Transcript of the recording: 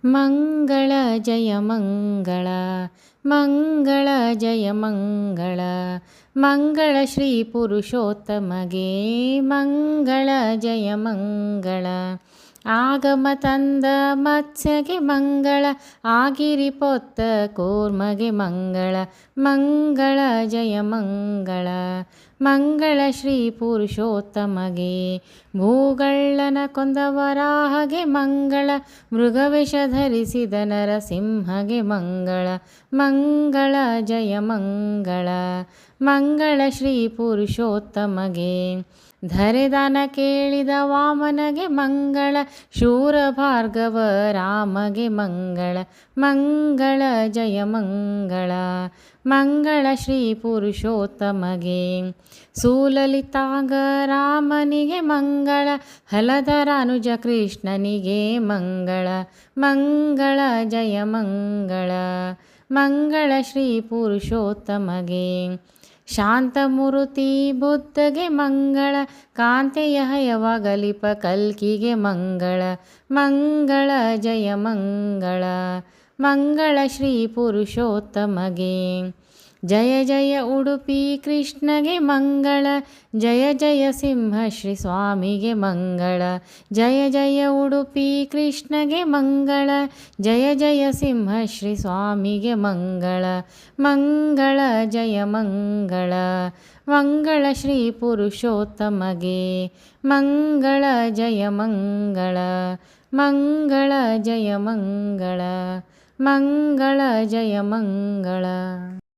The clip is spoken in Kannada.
ಮಂಗಳ ಜಯ ಮಂಗಳ ಮಂಗಳ ಜಯ ಮಂಗಳ ಮಂಗಳ ಶ್ರೀ ಪುರುಷೋತ್ತಮಗೆ ಮಂಗಳ ಜಯ ಮಂಗಳ ಆಗಮ ತಂದ ಮತ್ಸ್ಯಗೆ ಮಂಗಳ ಆಗಿರಿ ಪೊತ್ತ ಕೂರ್ಮಗೆ ಮಂಗಳ ಮಂಗಳ ಜಯ ಮಂಗಳ ಮಂಗಳ ಶ್ರೀ ಪುರುಷೋತ್ತಮಗೆ ಭೂಗಳ್ಳನ ಕೊಂದ ವರಾಹಗೆ ಮಂಗಳ ಮೃಗವೇಷ ಧರಿಸಿದ ನರಸಿಂಹಗೆ ಮಂಗಳ ಮಂಗಳ ಜಯ ಮಂಗಳ ಮಂಗಳ ಶ್ರೀ ಪುರುಷೋತ್ತಮಗೆ ಧರೆದಾನ ಕೇಳಿದ ವಾಮನಗೆ ಮಂಗಳ ಶೂರ ಭಾರ್ಗವ ರಾಮಗೆ ಮಂಗಳ ಮಂಗಳ ಜಯ ಮಂಗಳ ಮಂಗಳ ಶ್ರೀ ಪುರುಷೋತ್ತಮಗೆ ಸುಲಲಿತಾಂಗ ರಾಮನಿಗೆ ಮಂಗಳ ಹಲಧರಾನುಜ ಕೃಷ್ಣನಿಗೆ ಮಂಗಳ ಮಂಗಳ ಜಯ ಮಂಗಳ ಮಂಗಳ ಶ್ರೀ ಪುರುಷೋತ್ತಮಗೆ ಶಾಂತಮೂರ್ತಿ ಬುದ್ಧಗೆ ಮಂಗಳ ಕಾಂತೆಯ ಹಯವಾಗಲಿಪ ಕಲ್ಕಿಗೆ ಮಂಗಳ ಮಂಗಳ ಜಯ ಮಂಗಳ ಮಂಗಳ ಶ್ರೀ ಪುರುಷೋತ್ತಮಗೆ ಜಯ ಜಯ ಉಡುಪಿ ಕೃಷ್ಣಗೆ ಮಂಗಳ ಜಯ ಜಯ ಸಿಂಹ ಶ್ರೀ ಸ್ವಾಮಿಗೆ ಮಂಗಳ ಜಯ ಜಯ ಉಡುಪಿ ಕೃಷ್ಣಗೆ ಮಂಗಳ ಜಯ ಜಯ ಸಿಂಹ ಶ್ರೀ ಸ್ವಾಮಿಗೆ ಮಂಗಳ ಮಂಗಳ ಜಯ ಮಂಗಳ ಮಂಗಳ ಶ್ರೀ ಪುರುಷೋತ್ತಮಗೆ ಮಂಗಳ ಜಯ ಮಂಗಳ ಮಂಗಳ ಜಯ ಮಂಗಳ ಮಂಗಳ ಜಯ ಮಂಗಳ